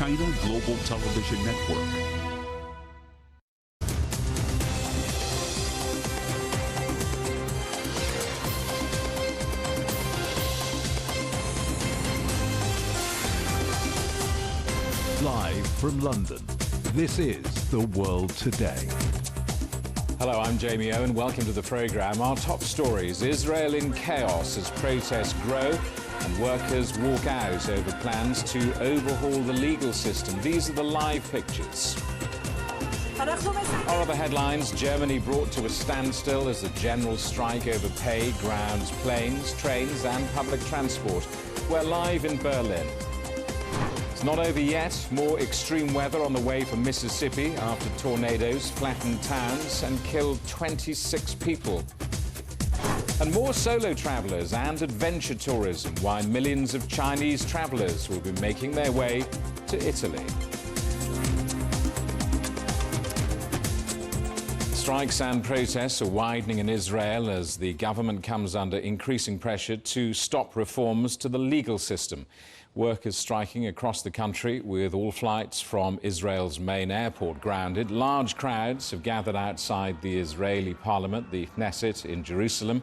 China Global Television Network. Live from London, this is The World Today. Hello, I'm Jamie Owen. Welcome to the programme. Our top stories: Israel in chaos as protests grow and workers walk out over plans to overhaul the legal system. These are the live pictures. Our other headlines: Germany brought to a standstill as a general strike over pay, grounds, planes, trains and public transport. We're live in Berlin. It's not over yet. More extreme weather on the way for Mississippi after tornadoes flattened towns and killed 26 people. And more solo travellers and adventure tourism, why millions of Chinese travellers will be making their way to Italy. Strikes and protests are widening in Israel as the government comes under increasing pressure to stop reforms to the legal system. Workers striking across the country with all flights from Israel's main airport grounded. Large crowds have gathered outside the Israeli parliament, the Knesset, in Jerusalem.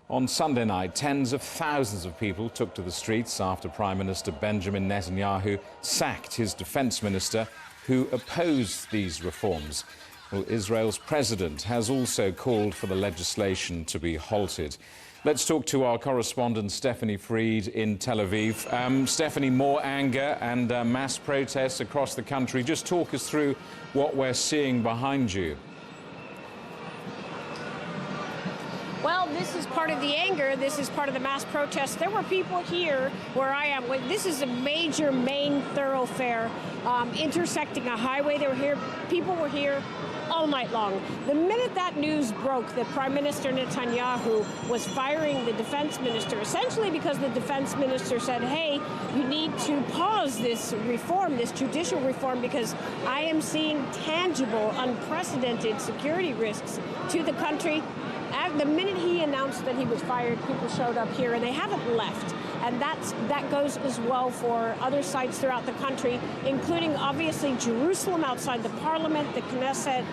On Sunday night, tens of thousands of people took to the streets after Prime Minister Benjamin Netanyahu sacked his defense minister, who opposed these reforms. Well, Israel's president has also called for the legislation to be halted. Let's talk to our correspondent, Stephanie Freed, in Tel Aviv. Stephanie, more anger and mass protests across the country. Just talk us through what we're seeing behind you. Well, this is part of the anger. This is part of the mass protests. There were people here where I am. This is a major main thoroughfare intersecting a highway. People were here all night long. The minute that news broke that Prime Minister Netanyahu was firing the defense minister, essentially because the defense minister said, hey, you need to pause this reform, this judicial reform, because I am seeing tangible, unprecedented security risks to the country. The minute he announced that he was fired, people showed up here, and they haven't left. And that goes as well for other sites throughout the country, including, obviously, Jerusalem outside the parliament, the Knesset.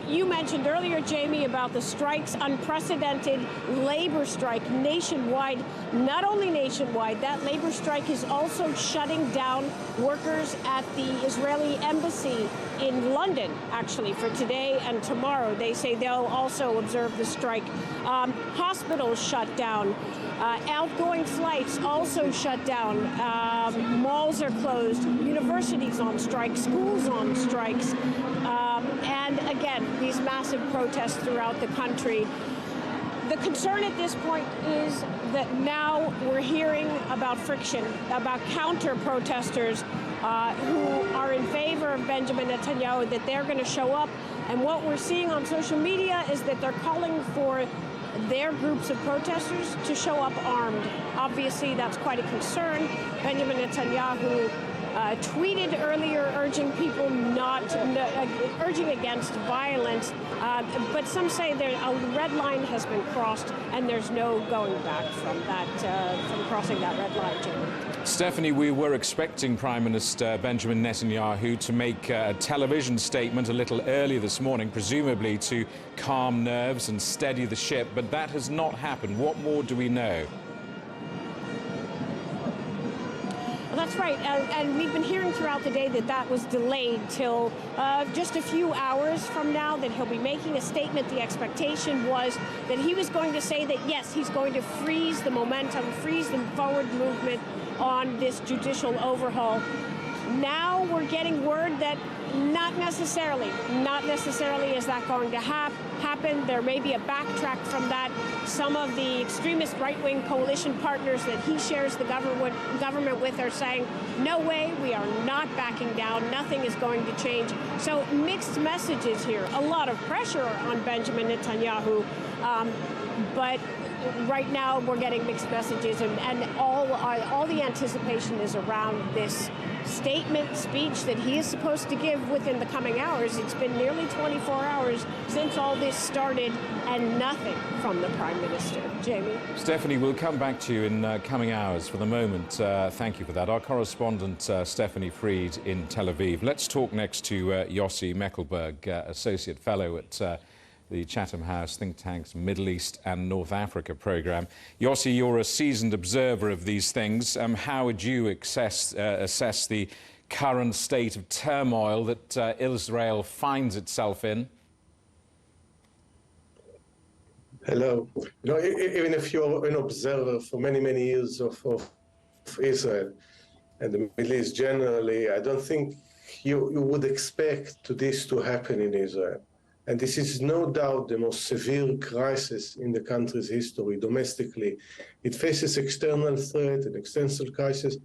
You mentioned earlier, Jamie, about the strikes, unprecedented labor strike nationwide. Not only nationwide, that labor strike is also shutting down workers at the Israeli embassy in London, actually, for today and tomorrow. They say they'll also observe the strike. Hospitals shut down. Outgoing flights also shut down. Malls are closed. Universities on strike. Schools on strikes. And again, these massive protests throughout the country. The concern at this point is that now we're hearing about friction, about counter-protesters who are in favor of Benjamin Netanyahu, that they're going to show up. And what we're seeing on social media is that they're calling for their groups of protesters to show up armed. Obviously, that's quite a concern. Benjamin Netanyahu tweeted earlier urging people urging against violence, but some say a red line has been crossed and there's no going back from crossing that red line, Jamie. Stephanie, we were expecting Prime Minister Benjamin Netanyahu to make a television statement a little earlier this morning, presumably to calm nerves and steady the ship, but that has not happened. What more do we know? Well, that's right, and we've been hearing throughout the day that was delayed till just a few hours from now, that he'll be making a statement. The expectation was that he was going to say that, yes, he's going to freeze the momentum, freeze the forward movement on this judicial overhaul. Now we're getting word that not necessarily is that going to happen. There may be a backtrack from that. Some of the extremist right-wing coalition partners that he shares the government with are saying, no way, we are not backing down. Nothing is going to change. So mixed messages here. A lot of pressure on Benjamin Netanyahu, but right now we're getting mixed messages, and all the anticipation is around this statement speech that he is supposed to give within the coming hours. It's been nearly 24 hours since all this started, and nothing from the Prime Minister. Jamie? Stephanie, we'll come back to you in coming hours. For the moment, thank you for that. Our correspondent, Stephanie Fried in Tel Aviv. Let's talk next to Yossi Meckelberg, Associate Fellow at the Chatham House think tank's Middle East and North Africa programme. Yossi, you're a seasoned observer of these things. How would you assess the current state of turmoil that Israel finds itself in? Hello. You know, even if you're an observer for many, many years of Israel and the Middle East generally, I don't think you would expect this to happen in Israel. And this is no doubt the most severe crisis in the country's history domestically. It faces external threat and external crisis,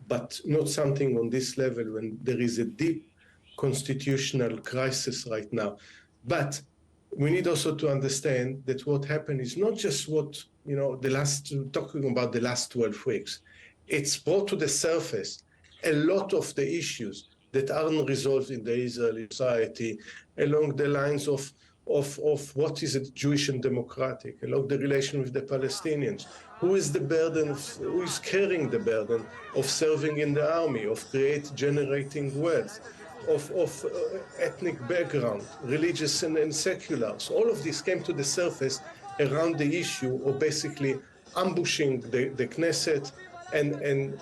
but not something on this level when there is a deep constitutional crisis right now. But we need also to understand that what happened is not just what, you know, talking about the last 12 weeks. It's brought to the surface a lot of the issues that aren't resolved in the Israeli society along the lines of what is it Jewish and democratic, along the relation with the Palestinians. Who is carrying the burden of serving in the army, of generating wealth, of ethnic background, religious and secular. So all of this came to the surface around the issue of basically ambushing the Knesset and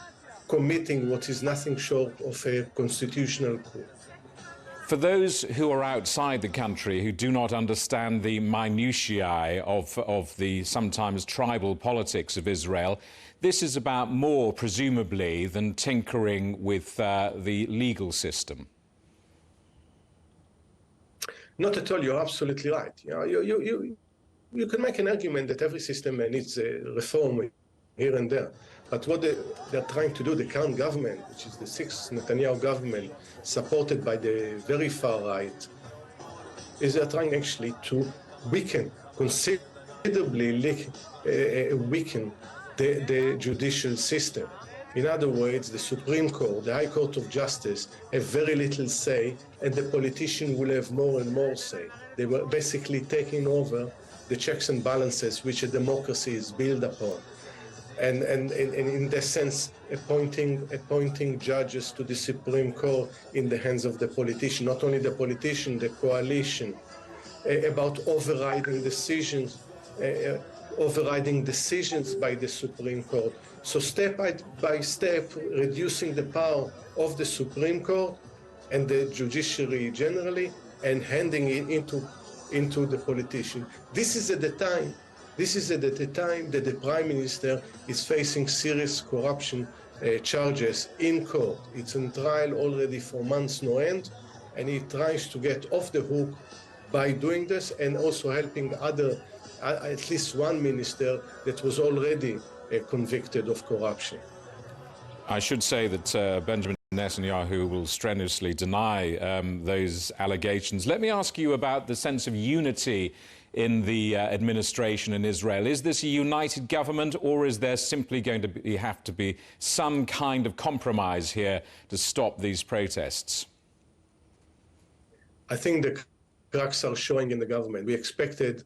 committing what is nothing short of a constitutional coup. For those who are outside the country, who do not understand the minutiae of the sometimes tribal politics of Israel, this is about more, presumably, than tinkering with the legal system. Not at all. You're absolutely right. You can make an argument that every system needs a reform here and there. But what they're trying to do, the current government, which is the sixth Netanyahu government, supported by the very far right, is they're trying actually to considerably weaken the judicial system. In other words, the Supreme Court, the High Court of Justice, have very little say, and the politician will have more and more say. They were basically taking over the checks and balances which a democracy is built upon. And in that sense, appointing judges to the Supreme Court in the hands of the politician, not only the politician, the coalition, about overriding decisions by the Supreme Court. So step by step, reducing the power of the Supreme Court and the judiciary generally, and handing it into the politician. This is at the time that the Prime Minister is facing serious corruption charges in court. It's on trial already for months no end, and he tries to get off the hook by doing this and also helping at least one minister that was already convicted of corruption. I should say that Benjamin Netanyahu will strenuously deny those allegations. Let me ask you about the sense of unity in the administration in Israel. Is this a united government, or is there simply going to have to be some kind of compromise here to stop these protests? I think the cracks are showing in the government. We expected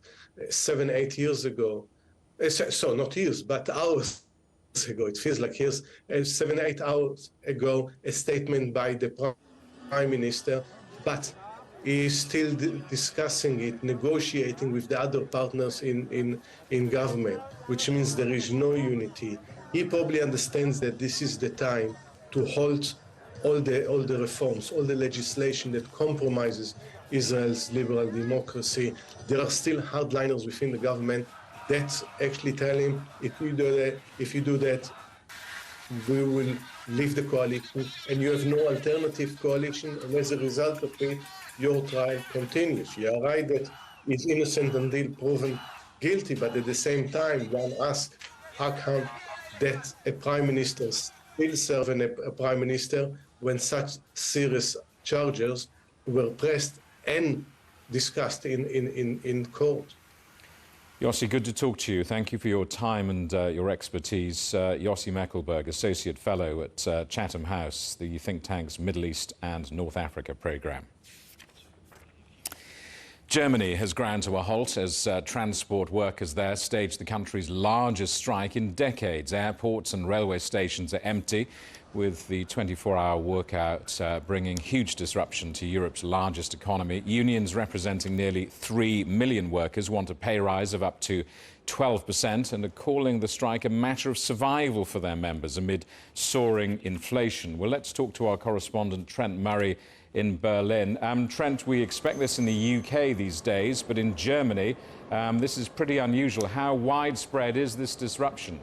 7, 8 years ago, so not years, but hours ago, it feels like years, 7, 8 hours ago, a statement by the Prime Minister, but he is still discussing it, negotiating with the other partners in government, which means there is no unity. He probably understands that this is the time to halt all the reforms, all the legislation that compromises Israel's liberal democracy. There are still hardliners within the government that actually tell him, if you do that, we will leave the coalition, and you have no alternative coalition, and as a result of it, your trial continues. You are right that he's innocent until proven guilty, but at the same time, one asks, how come that a prime minister still serving a prime minister when such serious charges were pressed and discussed in court? Yossi, good to talk to you. Thank you for your time and your expertise. Yossi Mekelberg, Associate Fellow at Chatham House, the think tank's Middle East and North Africa programme. Germany has ground to a halt as transport workers there stage the country's largest strike in decades. Airports and railway stations are empty, with the 24-hour workout bringing huge disruption to Europe's largest economy. Unions representing nearly 3 million workers want a pay rise of up to 12% and are calling the strike a matter of survival for their members amid soaring inflation. Well, let's talk to our correspondent Trent Murray in Berlin. Trent, we expect this in the UK these days, but in Germany, this is pretty unusual. How widespread is this disruption?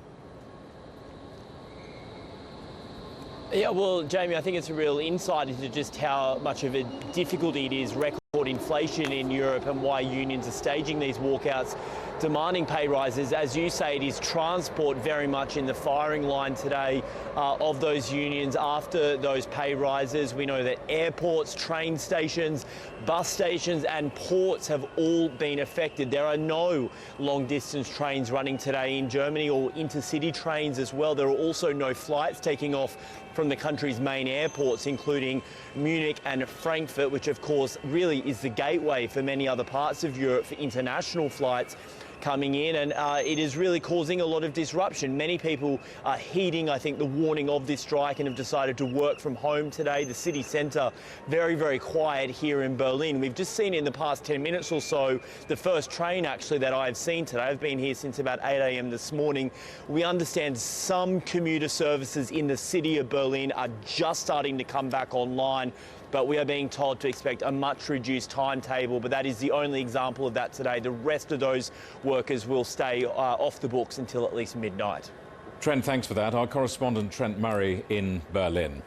Yeah, well, Jamie, I think it's a real insight into just how much of a difficulty it is record inflation in Europe and why unions are staging these walkouts, demanding pay rises. As you say, it is transport very much in the firing line today of those unions after those pay rises. We know that airports, train stations, bus stations and ports have all been affected. There are no long-distance trains running today in Germany, or intercity trains as well. There are also no flights taking off from the country's main airports, including Munich and Frankfurt, which of course really is the gateway for many other parts of Europe for international flights coming in, and it is really causing a lot of disruption. Many people are heeding, I think, the warning of this strike and have decided to work from home today. The city centre very, very quiet here in Berlin. We've just seen in the past 10 minutes or so the first train actually that I've seen today. I've been here since about 8 a.m. this morning. We understand some commuter services in the city of Berlin are just starting to come back online, but we are being told to expect a much reduced timetable. But that is the only example of that today. The rest of those workers will stay off the books until at least midnight. Trent, thanks for that. Our correspondent Trent Murray in Berlin.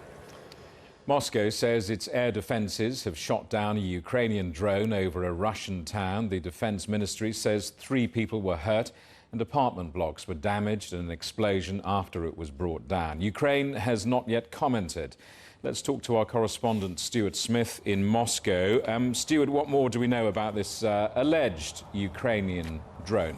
Moscow says its air defences have shot down a Ukrainian drone over a Russian town. The Defence Ministry says 3 people were hurt and apartment blocks were damaged in an explosion after it was brought down. Ukraine has not yet commented. Let's talk to our correspondent Stuart Smith in Moscow. Stuart, what more do we know about this alleged Ukrainian drone?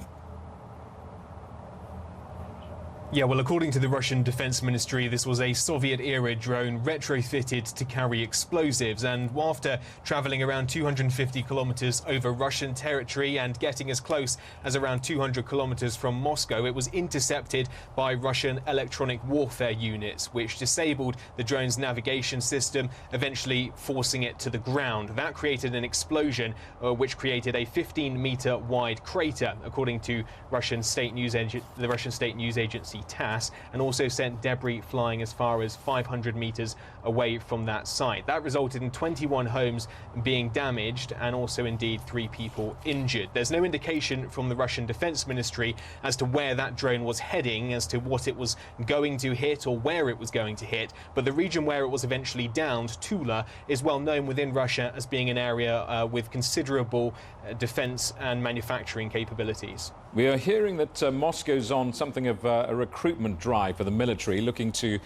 Yeah, well, according to the Russian Defense Ministry, this was a Soviet-era drone retrofitted to carry explosives. And after travelling around 250 kilometres over Russian territory and getting as close as around 200 kilometres from Moscow, it was intercepted by Russian electronic warfare units, which disabled the drone's navigation system, eventually forcing it to the ground. That created an explosion, which created a 15-metre wide crater, according to the Russian state news agency TASS, and also sent debris flying as far as 500 metres away from that site. That resulted in 21 homes being damaged and also indeed 3 people injured. There's no indication from the Russian Defense Ministry as to where that drone was heading, as to what it was going to hit or where it was going to hit, but the region where it was eventually downed, Tula, is well known within Russia as being an area with considerable defence and manufacturing capabilities. We are hearing that Moscow's on something of a recruitment drive for the military, looking to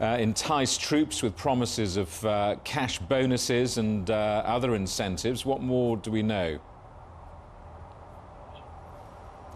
entice troops with promises of cash bonuses and other incentives. What more do we know?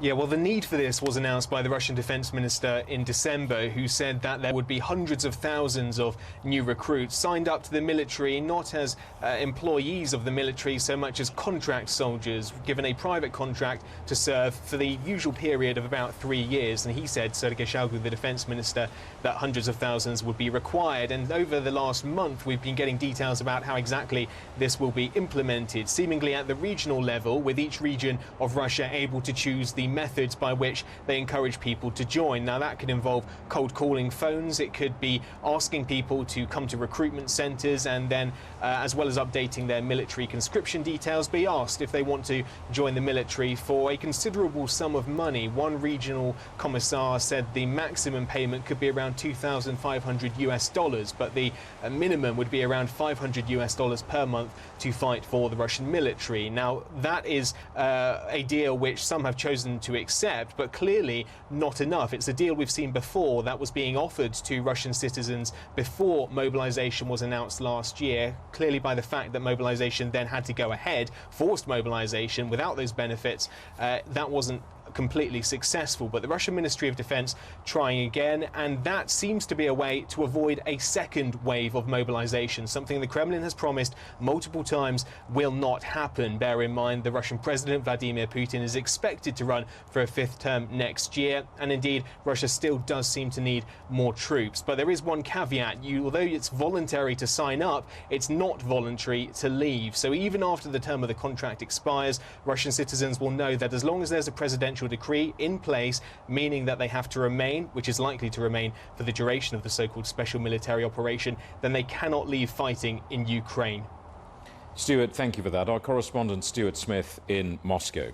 Yeah, well, the need for this was announced by the Russian Defense Minister in December, who said that there would be hundreds of thousands of new recruits signed up to the military, not as employees of the military so much as contract soldiers, given a private contract to serve for the usual period of about 3 years. And he said, Sergei Shoigu, the Defense Minister, that hundreds of thousands would be required. And over the last month, we've been getting details about how exactly this will be implemented, seemingly at the regional level, with each region of Russia able to choose the methods by which they encourage people to join. Now, that could involve cold calling phones. It could be asking people to come to recruitment centres and then, as well as updating their military conscription details, be asked if they want to join the military for a considerable sum of money. One regional commissar said the maximum payment could be around $2,500 but the minimum would be around $500 per month to fight for the Russian military. Now, that is a deal which some have chosen to accept, but clearly not enough. It's a deal we've seen before that was being offered to Russian citizens before mobilization was announced last year. Clearly, by the fact that mobilization then had to go ahead, forced mobilization without those benefits, that wasn't completely successful. But the Russian Ministry of Defense trying again, and that seems to be a way to avoid a second wave of mobilization, something the Kremlin has promised multiple times will not happen. Bear in mind, the Russian President Vladimir Putin is expected to run for a fifth term next year, and indeed Russia still does seem to need more troops. But there is one caveat: although it's voluntary to sign up, it's not voluntary to leave. So even after the term of the contract expires, Russian citizens will know that as long as there's a presidential decree in place, meaning that they have to remain, which is likely to remain for the duration of the so-called special military operation, then they cannot leave fighting in Ukraine. Stuart, thank you for that. Our correspondent Stuart Smith in Moscow.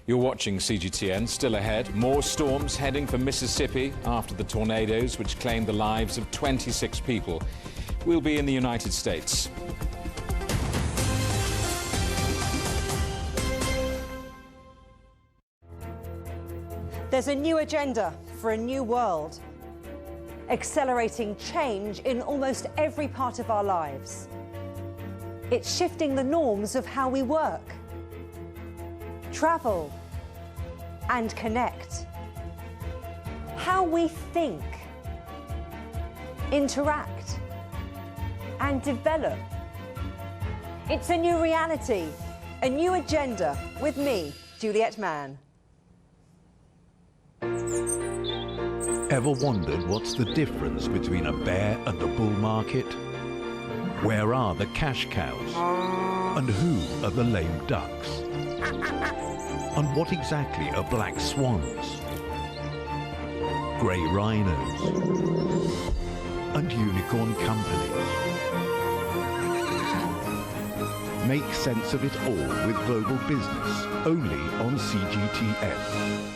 You're watching CGTN. Still ahead, more storms heading for Mississippi after the tornadoes which claimed the lives of 26 people. We'll be in the United States. There's a new agenda for a new world, accelerating change in almost every part of our lives. It's shifting the norms of how we work, travel, and connect. How we think, interact, and develop. It's a new reality, a new agenda with me, Juliette Mann. Ever wondered what's the difference between a bear and a bull market? Where are the cash cows? And who are the lame ducks? And what exactly are black swans? Grey rhinos? And unicorn companies? Make sense of it all with Global Business, only on CGTN.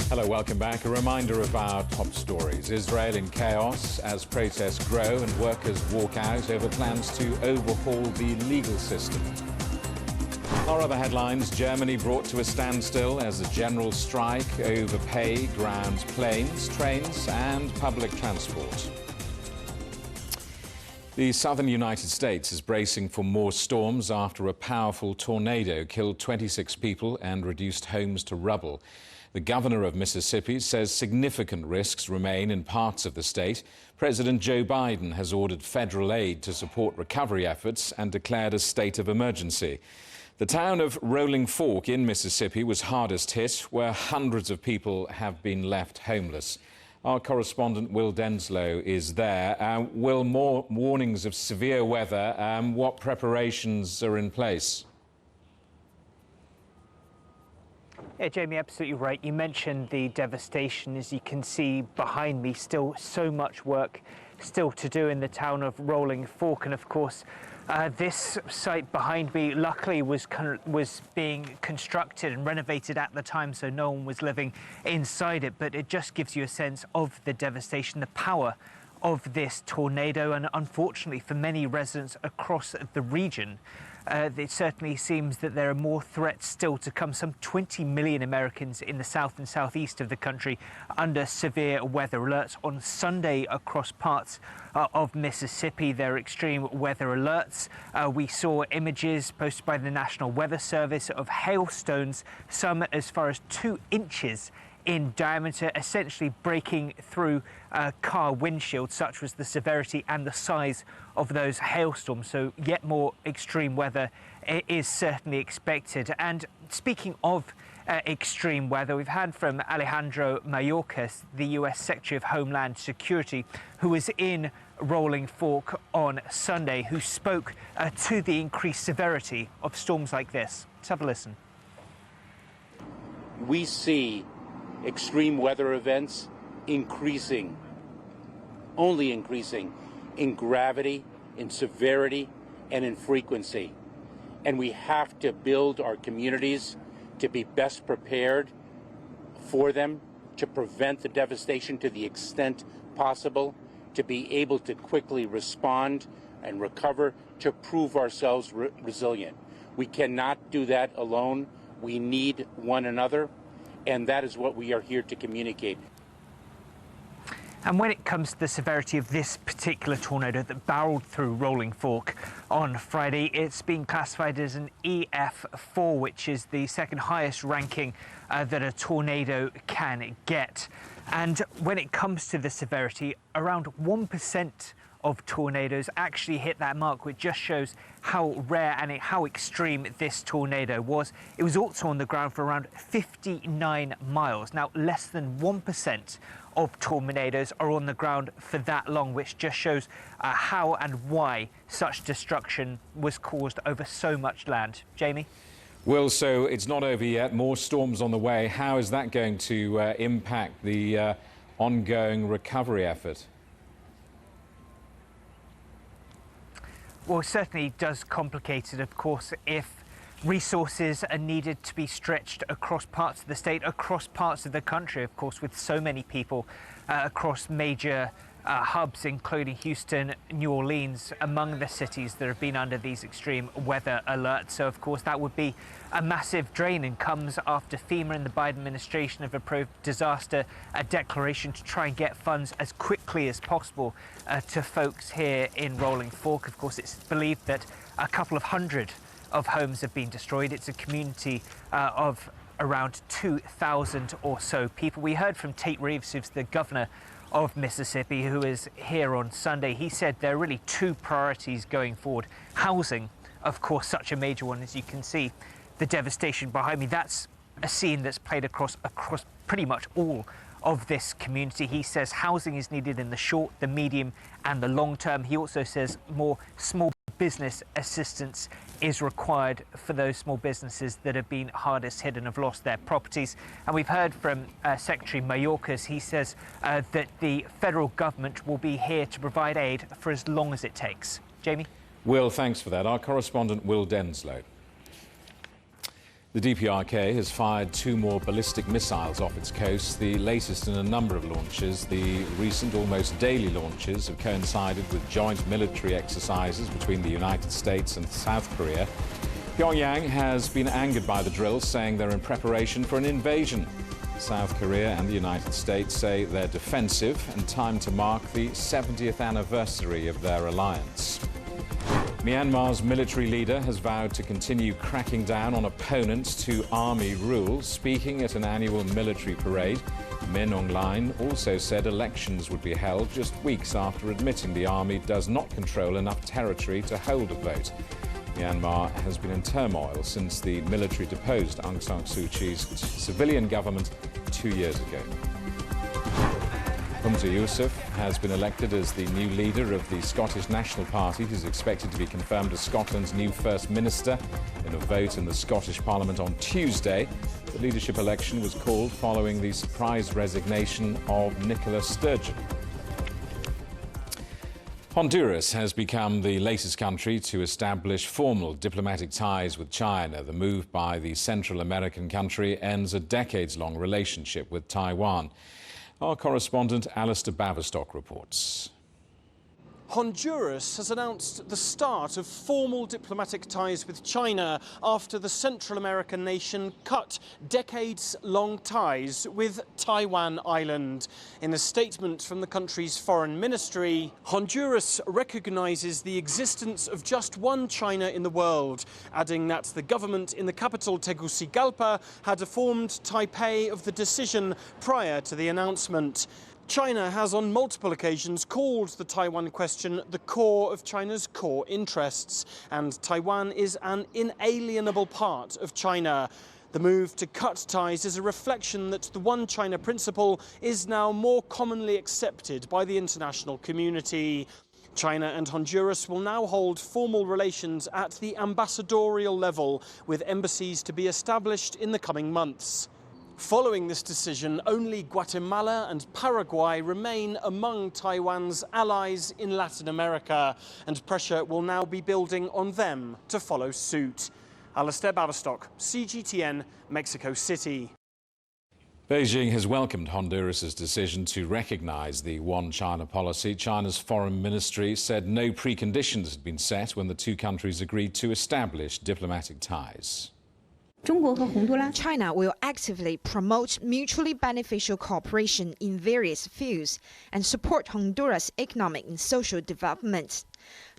Hello, welcome back. A reminder of our top stories. Israel in chaos as protests grow and workers walk out over plans to overhaul the legal system. Our other headlines: Germany brought to a standstill as a general strike over pay grounds planes, trains and public transport. The southern United States is bracing for more storms after a powerful tornado killed 26 people and reduced homes to rubble. The governor of Mississippi says significant risks remain in parts of the state. President Joe Biden has ordered federal aid to support recovery efforts and declared a state of emergency. The town of Rolling Fork in Mississippi was hardest hit, where hundreds of people have been left homeless. Our correspondent Will Denslow is there. Will, more warnings of severe weather. What preparations are in place? Yeah, Jamie, absolutely right. You mentioned the devastation. As you can see behind me, still so much work still to do in the town of Rolling Fork. And of course, this site behind me luckily was being constructed and renovated at the time, so no one was living inside it. But it just gives you a sense of the devastation, the power of this tornado. And unfortunately for many residents across the region, it certainly seems that there are more threats still to come. Some 20 million Americans in the south and southeast of the country under severe weather alerts. On Sunday, across parts of Mississippi, there are extreme weather alerts. We saw images posted by the National Weather Service of hailstones, some as far as 2 inches in diameter, essentially breaking through car windshields. Such was the severity and the size of those hailstorms. So yet more extreme weather is certainly expected. And speaking of extreme weather, we've had from Alejandro Mayorkas, the US Secretary of Homeland Security, who was in Rolling Fork on Sunday, who spoke to the increased severity of storms like this. Let's have a listen. We see extreme weather events increasing, only increasing in gravity, in severity, and in frequency. And we have to build our communities to be best prepared for them, to prevent the devastation to the extent possible, to be able to quickly respond and recover, to prove ourselves resilient. We cannot do that alone. We need one another. And that is what we are here to communicate. And when it comes to the severity of this particular tornado that barreled through Rolling Fork on Friday, it's been classified as an EF4, which is the second highest ranking that a tornado can get. And when it comes to the severity, around 1% of tornadoes actually hit that mark, which just shows how rare and how extreme this tornado was. It was also on the ground for around 59 miles. Now, less than 1% of tornadoes are on the ground for that long, which just shows how and why such destruction was caused over so much land. Jamie? Will, so it's not over yet. More storms on the way. How is that going to impact the ongoing recovery effort? Well, it certainly does complicate it, of course, if resources are needed to be stretched across parts of the state, across parts of the country, of course, with so many people across major hubs, including Houston, New Orleans, among the cities that have been under these extreme weather alerts. So, of course, that would be a massive drain, and comes after FEMA and the Biden administration have approved disaster declaration to try and get funds as quickly as possible to folks here in Rolling Fork. Of course, it's believed that a couple of hundred of homes have been destroyed. It's a community of around 2,000 or so people. We heard from Tate Reeves, who's the governor of Mississippi, who is here on Sunday. He said there are really two priorities going forward. Housing, of course, such a major one. As you can see, the devastation behind me, that's a scene that's played across pretty much all of this community. He says housing is needed in the short, the medium and the long term. He also says more small business assistance is required for those small businesses that have been hardest hit and have lost their properties. And we've heard from Secretary Mayorkas. He says that the federal government will be here to provide aid for as long as it takes. Jamie? Will, thanks for that. Our correspondent Will Denslow. The DPRK has fired 2 more ballistic missiles off its coast, the latest in a number of launches. The recent, almost daily launches have coincided with joint military exercises between the United States and South Korea. Pyongyang has been angered by the drills, saying they're in preparation for an invasion. South Korea and the United States say they're defensive and time to mark the 70th anniversary of their alliance. Myanmar's military leader has vowed to continue cracking down on opponents to army rule. Speaking at an annual military parade, Min Aung Hlaing also said elections would be held just weeks after admitting the army does not control enough territory to hold a vote. Myanmar has been in turmoil since the military deposed Aung San Suu Kyi's civilian government 2 years ago. Humza Yousaf has been elected as the new leader of the Scottish National Party. He's expected to be confirmed as Scotland's new First Minister in a vote in the Scottish Parliament on Tuesday. The leadership election was called following the surprise resignation of Nicola Sturgeon. Honduras has become the latest country to establish formal diplomatic ties with China. The move by the Central American country ends a decades-long relationship with Taiwan. Our correspondent Alistair Baverstock reports. Honduras has announced the start of formal diplomatic ties with China after the Central American nation cut decades-long ties with Taiwan Island. In a statement from the country's foreign ministry, Honduras recognizes the existence of just one China in the world, adding that the government in the capital Tegucigalpa had informed Taipei of the decision prior to the announcement. China has on multiple occasions called the Taiwan question the core of China's core interests, and Taiwan is an inalienable part of China. The move to cut ties is a reflection that the One China principle is now more commonly accepted by the international community. China and Honduras will now hold formal relations at the ambassadorial level, with embassies to be established in the coming months. Following this decision, only Guatemala and Paraguay remain among Taiwan's allies in Latin America, and pressure will now be building on them to follow suit. Alistair Baverstock, CGTN, Mexico City. Beijing has welcomed Honduras' decision to recognize the One China policy. China's foreign ministry said no preconditions had been set when the two countries agreed to establish diplomatic ties. China will actively promote mutually beneficial cooperation in various fields and support Honduras' economic and social development.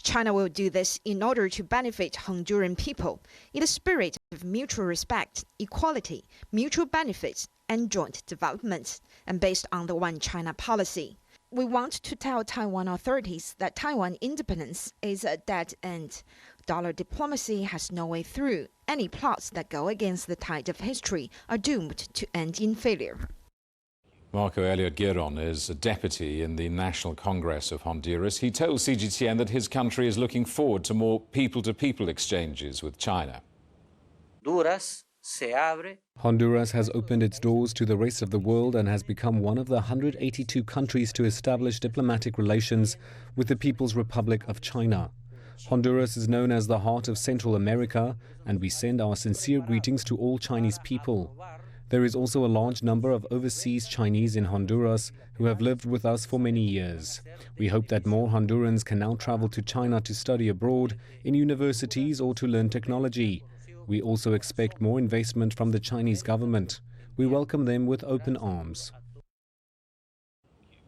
China will do this in order to benefit Honduran people in the spirit of mutual respect, equality, mutual benefits, and joint development, and based on the One China policy. We want to tell Taiwan authorities that Taiwan independence is a dead end. Dollar diplomacy has no way through. Any plots that go against the tide of history are doomed to end in failure. Marco Elliot Giron is a deputy in the National Congress of Honduras. He told CGTN that his country is looking forward to more people-to-people exchanges with China. Honduras has opened its doors to the rest of the world and has become one of the 182 countries to establish diplomatic relations with the People's Republic of China. Honduras is known as the heart of Central America, and we send our sincere greetings to all Chinese people. There is also a large number of overseas Chinese in Honduras who have lived with us for many years. We hope that more Hondurans can now travel to China to study abroad, in universities or to learn technology. We also expect more investment from the Chinese government. We welcome them with open arms.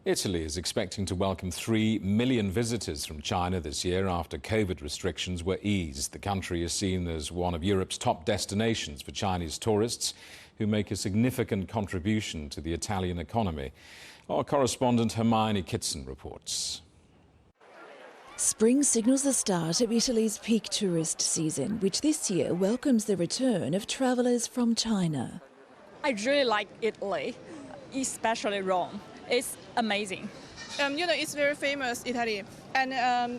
Italy is expecting to welcome 3 million visitors from China this year after COVID restrictions were eased. The country is seen as one of Europe's top destinations for Chinese tourists who make a significant contribution to the Italian economy. Our correspondent Hermione Kitson reports. Spring signals the start of Italy's peak tourist season, which this year welcomes the return of travellers from China. I really like Italy, especially Rome. It's amazing. It's very famous, Italy, and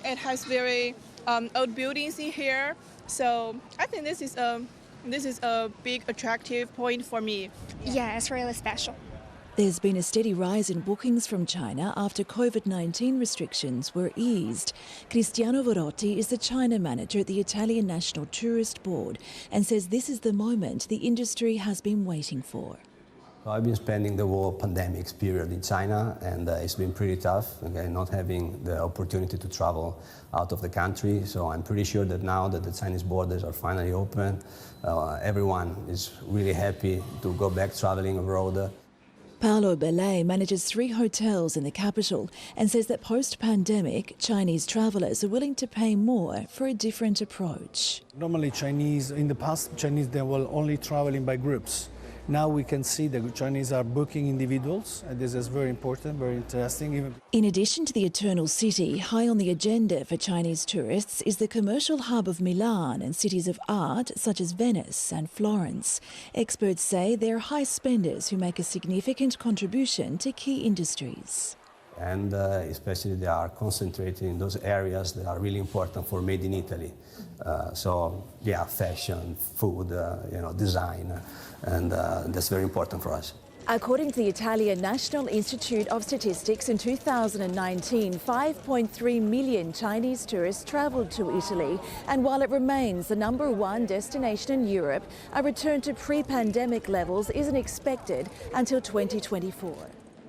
it has very old buildings in here. So I think this is a big attractive point for me. Yeah, it's really special. There's been a steady rise in bookings from China after COVID-19 restrictions were eased. Cristiano Vorotti is the China manager at the Italian National Tourist Board and says this is the moment the industry has been waiting for. I've been spending the whole pandemic period in China, and it's been pretty tough, not having the opportunity to travel out of the country. So I'm pretty sure that now that the Chinese borders are finally open, everyone is really happy to go back traveling abroad. Paolo Bellet manages 3 hotels in the capital and says that post-pandemic, Chinese travellers are willing to pay more for a different approach. Normally in the past, Chinese, they were only traveling by groups. Now we can see the Chinese are booking individuals, and this is very important, very interesting. In addition to the Eternal City, high on the agenda for Chinese tourists is the commercial hub of Milan and cities of art such as Venice and Florence. Experts say they're high spenders who make a significant contribution to key industries. And especially they are concentrated in those areas that are really important for Made in Italy. Fashion, food, design, and that's very important for us. According to the Italian National Institute of Statistics, in 2019, 5.3 million Chinese tourists travelled to Italy. And while it remains the #1 destination in Europe, a return to pre-pandemic levels isn't expected until 2024.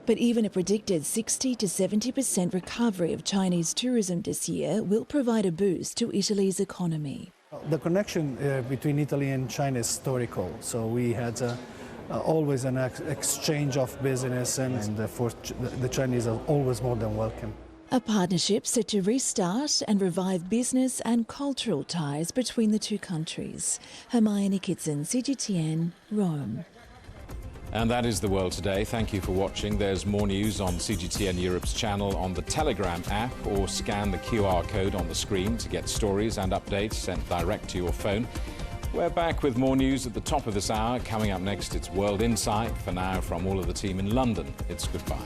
But even a predicted 60 to 70% recovery of Chinese tourism this year will provide a boost to Italy's economy. The connection between Italy and China is historical. So we had always an exchange of business, and therefore the Chinese are always more than welcome. A partnership set to restart and revive business and cultural ties between the two countries. Hermione Kitson, CGTN, Rome. And that is The World Today. Thank you for watching. There's more news on CGTN Europe's channel, on the Telegram app, or scan the QR code on the screen to get stories and updates sent direct to your phone. We're back with more news at the top of this hour. Coming up next, it's World Insight. For now, from all of the team in London, it's goodbye.